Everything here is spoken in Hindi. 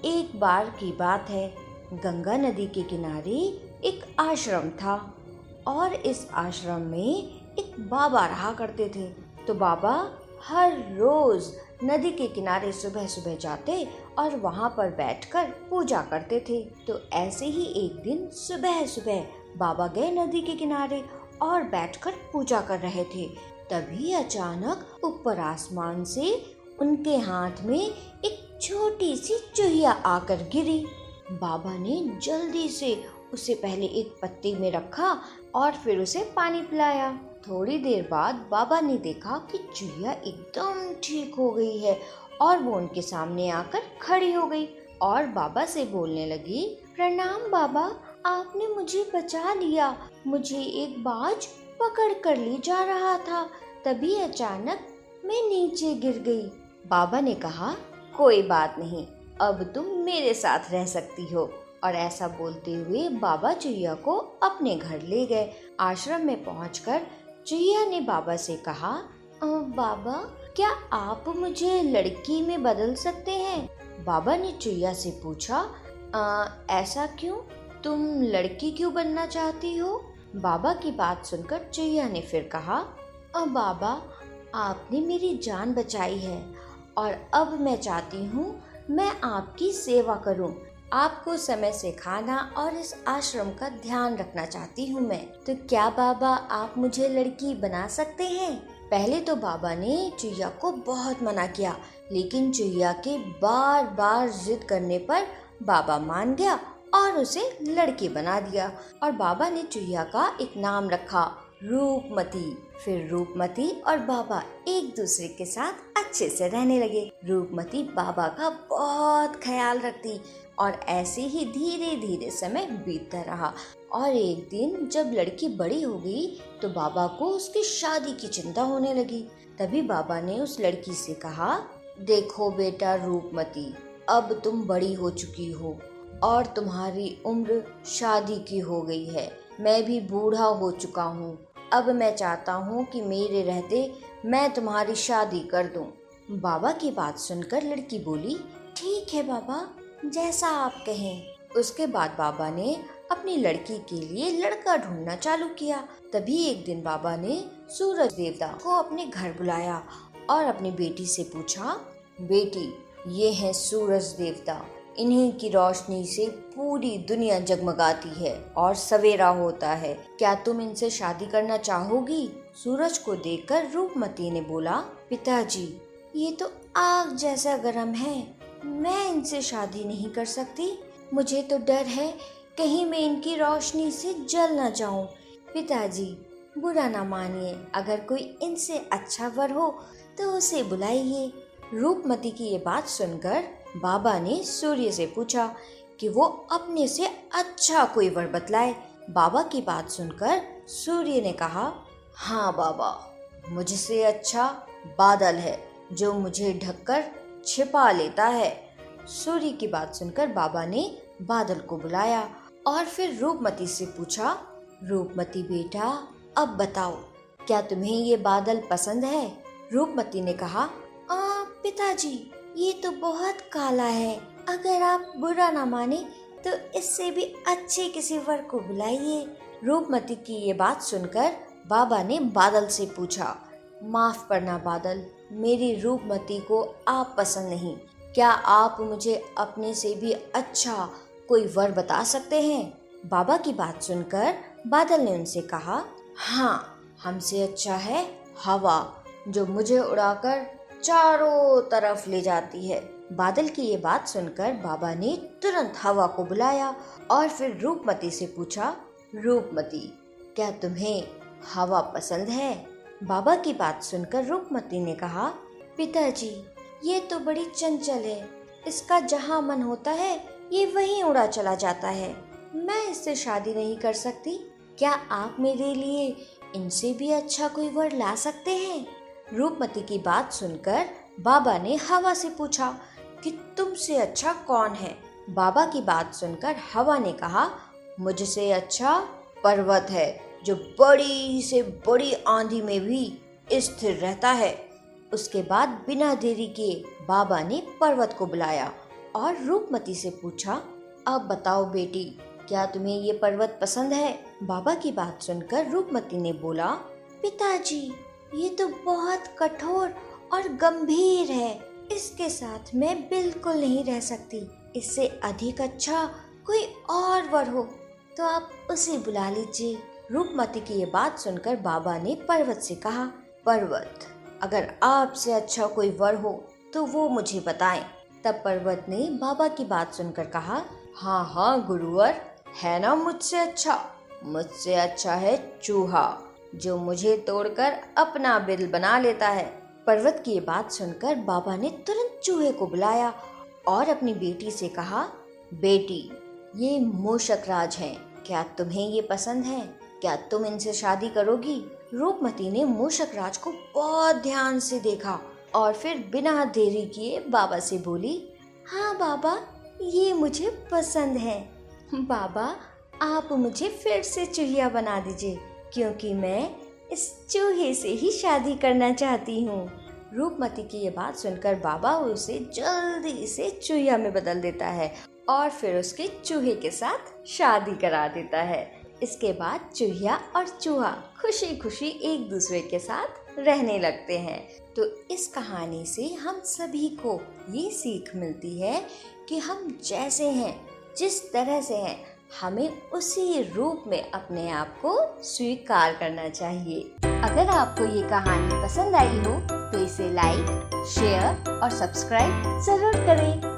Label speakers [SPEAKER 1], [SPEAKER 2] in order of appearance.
[SPEAKER 1] एक बार की बात है, गंगा नदी के किनारे एक आश्रम था और इस आश्रम में एक बाबा रहा करते थे। तो बाबा हर रोज नदी के किनारे सुबह सुबह जाते और वहाँ पर बैठकर पूजा करते थे। तो ऐसे ही एक दिन सुबह सुबह बाबा गए नदी के किनारे और बैठकर पूजा कर रहे थे। तभी अचानक ऊपर आसमान से उनके हाथ में एक छोटी सी चूहिया आकर गिरी। बाबा ने जल्दी से उसे पहले एक पत्ती में रखा और फिर उसे पानी पिलाया। थोड़ी देर बाद बाबा ने देखा कि चूहिया एकदम ठीक हो गई है और वो उनके सामने आकर खड़ी हो गई और बाबा से बोलने लगी, प्रणाम बाबा, आपने मुझे बचा लिया। मुझे एक बाज पकड़ कर ले जा रहा था, तभी अचानक मैं नीचे गिर गई। बाबा ने कहा, कोई बात नहीं, अब तुम मेरे साथ रह सकती हो। और ऐसा बोलते हुए बाबा चूहिया को अपने घर ले गए। आश्रम में पहुंचकर चूहिया ने बाबा से कहा, बाबा, क्या आप मुझे लड़की में बदल सकते हैं? बाबा ने चूहिया से पूछा, ऐसा क्यों? तुम लड़की क्यों बनना चाहती हो? बाबा की बात सुनकर चूहिया ने फिर कहा, बाबा, आपने मेरी जान बचाई है और अब मैं चाहती हूँ मैं आपकी सेवा करूँ। आपको समय से खाना और इस आश्रम का ध्यान रखना चाहती हूँ मैं। तो क्या बाबा आप मुझे लड़की बना सकते हैं? पहले तो बाबा ने चूहिया को बहुत मना किया, लेकिन चूहिया के बार बार जिद करने पर बाबा मान गया और उसे लड़की बना दिया। और बाबा ने चूहिया का एक नाम रखा, रूपमती। फिर रूपमती और बाबा एक दूसरे के साथ अच्छे से रहने लगे। रूपमती बाबा का बहुत ख्याल रखती और ऐसे ही धीरे धीरे समय बीतता रहा। और एक दिन जब लड़की बड़ी हो गई तो बाबा को उसकी शादी की चिंता होने लगी। तभी बाबा ने उस लड़की से कहा, देखो बेटा रूपमती, अब तुम बड़ी हो चुकी हो और तुम्हारी उम्र शादी की हो गई है। मैं भी बूढ़ा हो चुका हूँ। अब मैं चाहता हूँ कि मेरे रहते मैं तुम्हारी शादी कर दूँ। बाबा की बात सुनकर लड़की बोली, ठीक है बाबा, जैसा आप कहें। उसके बाद बाबा ने अपनी लड़की के लिए लड़का ढूंढना चालू किया। तभी एक दिन बाबा ने सूरज देवता को अपने घर बुलाया और अपनी बेटी से पूछा, बेटी, ये है सूरज देवता, इन्हीं की रोशनी से पूरी दुनिया जगमगाती है और सवेरा होता है। क्या तुम इनसे शादी करना चाहोगी? सूरज को देखकर रूपमती ने बोला, पिताजी, ये तो आग जैसा गर्म है, मैं इनसे शादी नहीं कर सकती। मुझे तो डर है कहीं मैं इनकी रोशनी से जल न जाऊं। पिताजी, बुरा ना मानिए, अगर कोई इनसे अच्छा वर हो तो उसे बुलाइए। रूपमती की ये बात सुनकर बाबा ने सूर्य से पूछा कि वो अपने से अच्छा कोई वर बतलाए। बाबा की बात सुनकर सूर्य ने कहा, हाँ बाबा, मुझसे अच्छा बादल है जो मुझे ढककर छिपा लेता है। सूर्य की बात सुनकर बाबा ने बादल को बुलाया और फिर रूपमती से पूछा, रूपमती बेटा, अब बताओ, क्या तुम्हें ये बादल पसंद है? रूपमती ने कहा, पिताजी, ये तो बहुत काला है, अगर आप बुरा ना माने तो इससे भी अच्छे किसी वर को बुलाइए। रूपमती की ये बात सुनकर बाबा ने बादल से पूछा, माफ करना बादल, मेरी रूपमती को आप पसंद नहीं। क्या आप मुझे अपने से भी अच्छा कोई वर बता सकते हैं? बाबा की बात सुनकर बादल ने उनसे कहा, हाँ, हमसे अच्छा है हवा, जो मुझे उड़ाकर चारों तरफ ले जाती है। बादल की ये बात सुनकर बाबा ने तुरंत हवा को बुलाया और फिर रूपमती से पूछा, रूपमती, क्या तुम्हें हवा पसंद है? बाबा की बात सुनकर रूपमती ने कहा, पिताजी, ये तो बड़ी चंचल है, इसका जहाँ मन होता है ये वहीं उड़ा चला जाता है, मैं इससे शादी नहीं कर सकती। क्या आप मेरे लिए इनसे भी अच्छा कोई वर ला सकते हैं? रूपमती की बात सुनकर बाबा ने हवा से पूछा कि तुमसे अच्छा कौन है? बाबा की बात सुनकर हवा ने कहा, मुझसे अच्छा पर्वत है, जो बड़ी से बड़ी आंधी में भी स्थिर रहता है। उसके बाद बिना देरी के बाबा ने पर्वत को बुलाया और रूपमती से पूछा, अब बताओ बेटी, क्या तुम्हें ये पर्वत पसंद है? बाबा की बात सुनकर रूपमती ने बोला, पिताजी, ये तो बहुत कठोर और गंभीर है, इसके साथ मैं बिल्कुल नहीं रह सकती। इससे अधिक अच्छा कोई और वर हो तो आप उसे बुला लीजिए। रूपमती की ये बात सुनकर बाबा ने पर्वत से कहा, पर्वत, अगर आपसे अच्छा कोई वर हो तो वो मुझे बताएं। तब पर्वत ने बाबा की बात सुनकर कहा, हाँ हाँ गुरुवर, है ना मुझसे अच्छा? मुझसे अच्छा है चूहा, जो मुझे तोड़कर अपना बिल बना लेता है। पर्वत की ये बात सुनकर बाबा ने तुरंत चूहे को बुलाया और अपनी बेटी से कहा, बेटी, ये मूषक राज हैं, क्या तुम्हें ये पसंद है? क्या तुम इनसे शादी करोगी? रूपमती ने मूषक राज को बहुत ध्यान से देखा और फिर बिना देरी किए बाबा से बोली, हाँ बाबा, ये मुझे पसंद है। बाबा, आप मुझे फिर से चूहिया बना दीजिए, क्योंकि मैं इस चूहे से ही शादी करना चाहती हूँ। रूपमती की ये बात सुनकर बाबा उसे जल्दी से चूहिया में बदल देता है और फिर उसके चूहे के साथ शादी करा देता है। इसके बाद चूहिया और चूहा खुशी खुशी एक दूसरे के साथ रहने लगते हैं। तो इस कहानी से हम सभी को ये सीख मिलती है कि हम जैसे हैं, जिस तरह से हैं, हमें उसी रूप में अपने आप को स्वीकार करना चाहिए। अगर आपको ये कहानी पसंद आई हो तो इसे लाइक, शेयर और सब्सक्राइब जरूर करें।